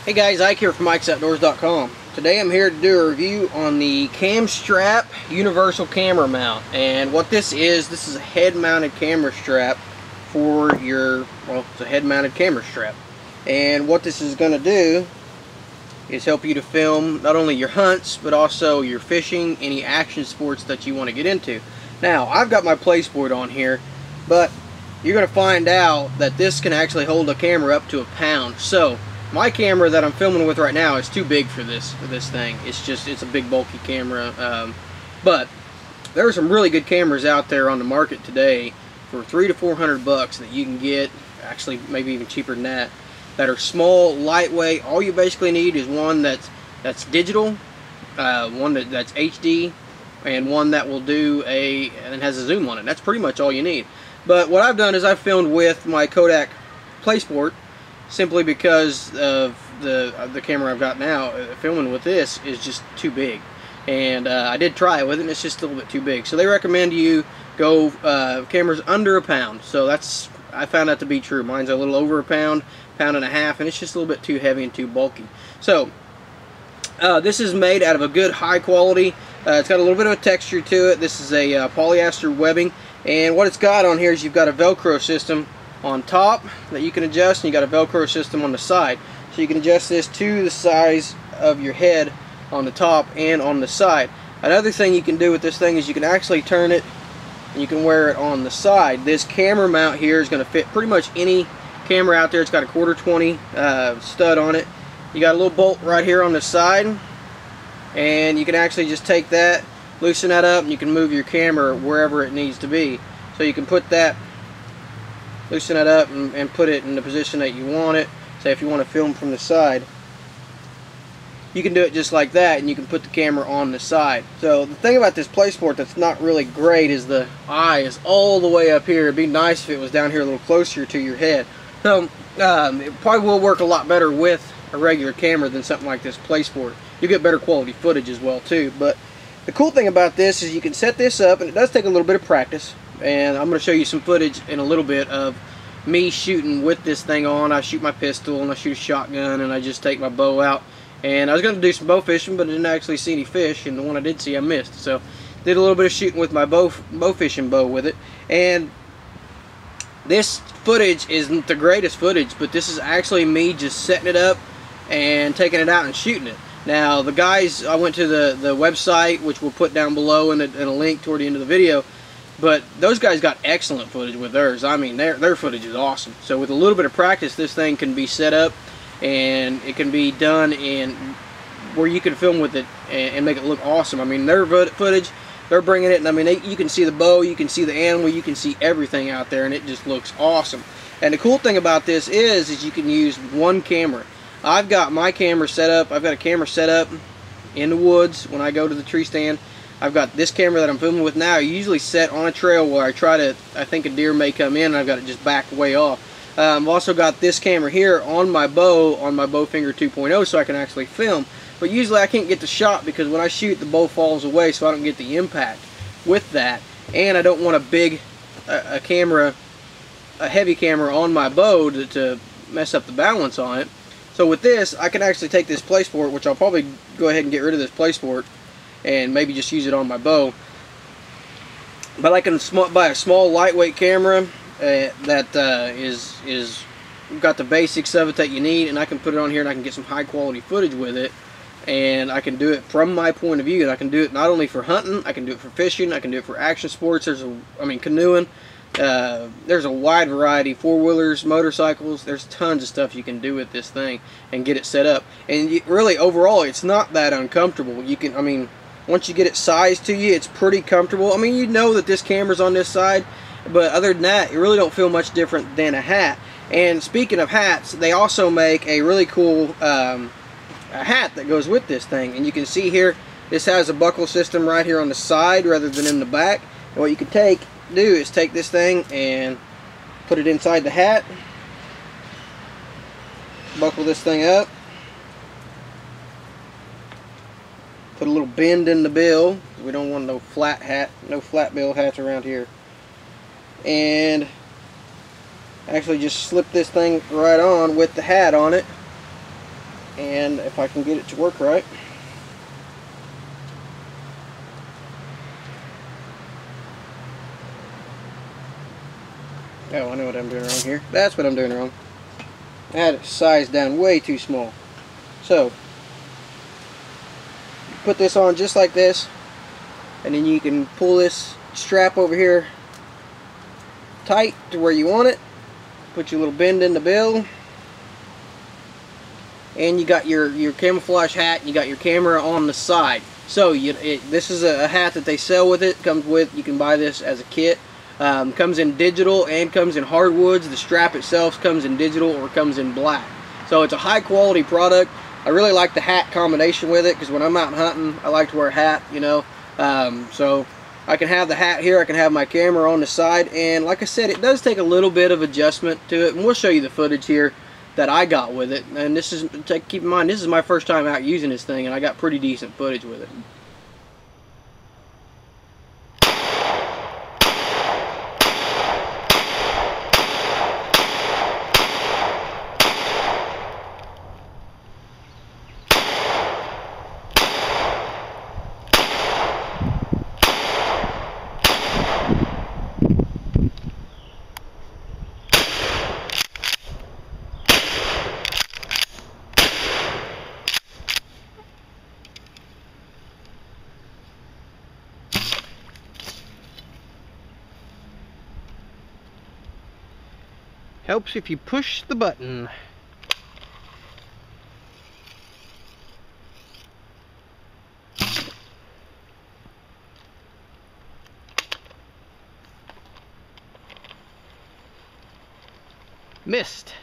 Hey guys, Ike here from IkesOutdoors.com. Today I'm here to do a review on the Camstap universal camera mount. And what this is a head-mounted camera strap for your, well, it's a head-mounted camera strap. And what this is going to do is help you to film not only your hunts, but also your fishing, any action sports that you want to get into. Now, I've got my play sport on here, but you're going to find out that this can actually hold a camera up to a pound. So, my camera that I'm filming with right now is too big for this thing. It's a big bulky camera. But there are some really good cameras out there on the market today for $300 to $400 that you can get, actually maybe even cheaper than that are small, lightweight. All you basically need is one that's digital, one that's HD, and one that will do and has a zoom on it. That's pretty much all you need. But what I've done is I've filmed with my Kodak PlaySport, simply because of the camera I've got now. Filming with this is just too big, and I did try it with it, and it's just a little bit too big. So they recommend you go cameras under a pound. So I found that to be true. Mine's a little over a pound, pound and a half, and it's just a little bit too heavy and too bulky. So this is made out of a good high quality. It's got a little bit of a texture to it. This is a polyester webbing, and what it's got on here is you've got a Velcro system on top that you can adjust, and you got a Velcro system on the side, so you can adjust this to the size of your head on the top and on the side. Another thing you can do with this thing is you can actually turn it and you can wear it on the side. This camera mount here is going to fit pretty much any camera out there. It's got a 1/4 stud on it. You got a little bolt right here on the side, and you can actually just take that, loosen that up, and you can move your camera wherever it needs to be. So you can put that, loosen it up, and put it in the position that you want it. Say if you want to film from the side, you can do it just like that, and you can put the camera on the side. So the thing about this PlaySport that's not really great is the eye is all the way up here. It'd be nice if it was down here a little closer to your head. So it probably will work a lot better with a regular camera than something like this PlaySport. You get better quality footage as well too. But the cool thing about this is you can set this up, and it does take a little bit of practice. And I'm going to show you some footage in a little bit of me shooting with this thing on. I shoot my pistol, and I shoot a shotgun, and I just take my bow out. And I was going to do some bow fishing, but I didn't actually see any fish, and the one I did see I missed. So did a little bit of shooting with my bow fishing bow with it. And this footage isn't the greatest footage, but this is actually me just setting it up and taking it out and shooting it. Now the guys, I went to the website, which we'll put down below in a link toward the end of the video. But those guys got excellent footage with theirs. I mean, their footage is awesome. So with a little bit of practice, this thing can be set up, and it can be done in where you can film with it and make it look awesome. I mean, their footage, they're bringing it, and I mean, you can see the bow, you can see the animal, you can see everything out there, and it just looks awesome. And the cool thing about this is you can use one camera. I've got my camera set up. I've got a camera set up in the woods when I go to the tree stand. I've got this camera that I'm filming with now, usually set on a trail where I think a deer may come in, and I've got it just backed way off. I've also got this camera here on my Bowfinger 2.0, so I can actually film. But usually I can't get the shot because when I shoot, the bow falls away, so I don't get the impact with that. And I don't want a heavy camera on my bow to mess up the balance on it. So with this, I can actually take this PlaySport, which I'll probably go ahead and get rid of this PlaySport, and maybe just use it on my bow. But I can buy a small lightweight camera that is got the basics of it that you need, and I can put it on here, and I can get some high quality footage with it, and I can do it from my point of view. And I can do it not only for hunting, I can do it for fishing, I can do it for action sports. Canoeing. There's a wide variety, four-wheelers, motorcycles. There's tons of stuff you can do with this thing and get it set up. And really, overall, it's not that uncomfortable. Once you get it sized to you, it's pretty comfortable. I mean, you know that this camera's on this side, but other than that, you really don't feel much different than a hat. And speaking of hats, they also make a really cool a hat that goes with this thing. And you can see here, this has a buckle system right here on the side rather than in the back. And what you can do is take this thing and put it inside the hat, buckle this thing up, put a little bend in the bill. We don't want no flat bill hats around here. And actually just slip this thing right on with the hat on it. and if I can get it to work right. Oh, I know what I'm doing wrong here. That's what I'm doing wrong. I had it sized down way too small. So, put this on just like this, and then you can pull this strap over here tight to where you want it. Put your little bend in the bill, and you got your camouflage hat, and you got your camera on the side. So this is a hat that they sell with it. Comes with, you can buy this as a kit. Comes in digital and comes in hardwoods. The strap itself comes in digital or comes in black. So it's a high quality product. I really like the hat combination with it, because when I'm out hunting, I like to wear a hat, you know. So I can have the hat here, I can have my camera on the side, and like I said, it does take a little bit of adjustment to it, and we'll show you the footage here that I got with it. And this is, keep in mind, this is my first time out using this thing, and I got pretty decent footage with it. Helps if you push the button. Missed.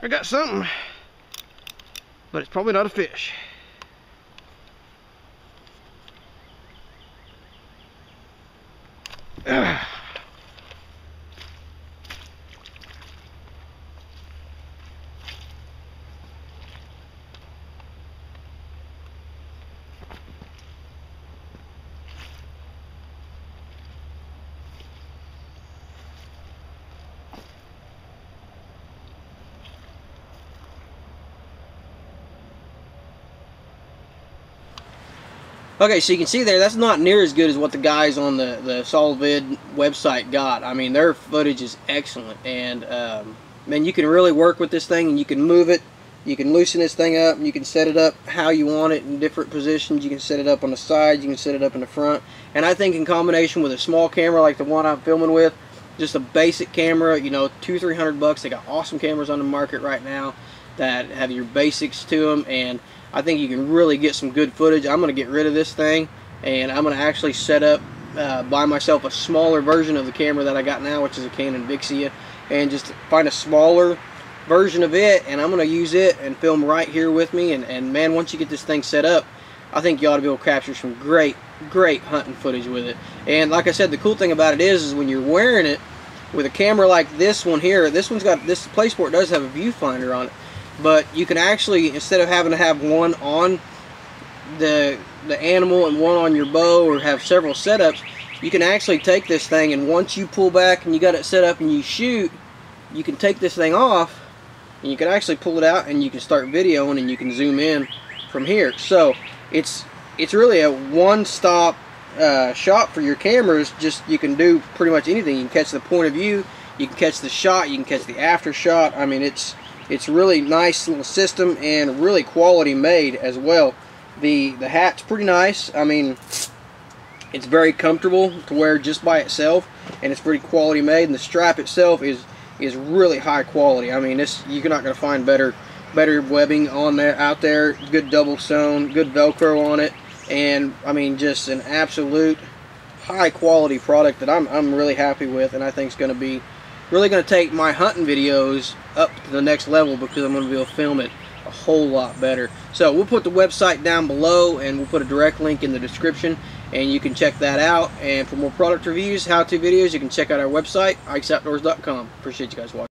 I got something, but it's probably not a fish. Okay, so you can see there, that's not near as good as what the guys on the Solvid website got. I mean, their footage is excellent, and man, you can really work with this thing, and you can move it, you can loosen this thing up, and you can set it up how you want it in different positions. You can set it up on the side, you can set it up in the front, and I think in combination with a small camera like the one I'm filming with, just a basic camera, you know, $200-300, they got awesome cameras on the market right now that have your basics to them, and I think you can really get some good footage. I'm going to get rid of this thing, and I'm going to actually set up, buy myself a smaller version of the camera that I got now, which is a Canon Vixia, and just find a smaller version of it, and I'm going to use it and film right here with me. And man, once you get this thing set up, I think you ought to be able to capture some great hunting footage with it. And like I said, the cool thing about it is when you're wearing it with a camera like this one here, this PlaySport does have a viewfinder on it. But you can actually, instead of having to have one on the animal and one on your bow, or have several setups, you can actually take this thing, and once you pull back and you got it set up and you shoot, you can take this thing off and you can actually pull it out and you can start videoing, and you can zoom in from here. So it's really a one-stop shop for your cameras. Just, you can do pretty much anything. You can catch the point of view, you can catch the shot, you can catch the after shot. I mean, it's really nice little system, and really quality made as well. The hat's pretty nice. I mean, it's very comfortable to wear just by itself, and it's pretty quality made. And the strap itself is really high quality. I mean, you're not going to find better webbing on there out there. Good double sewn, good Velcro on it, and I mean, just an absolute high quality product that I'm really happy with, and I think it's going to be really going to take my hunting videos up to the next level, because I'm going to be able to film it a whole lot better. So we'll put the website down below, and we'll put a direct link in the description, and you can check that out. And for more product reviews, how-to videos, you can check out our website, ikesoutdoors.com. Appreciate you guys watching.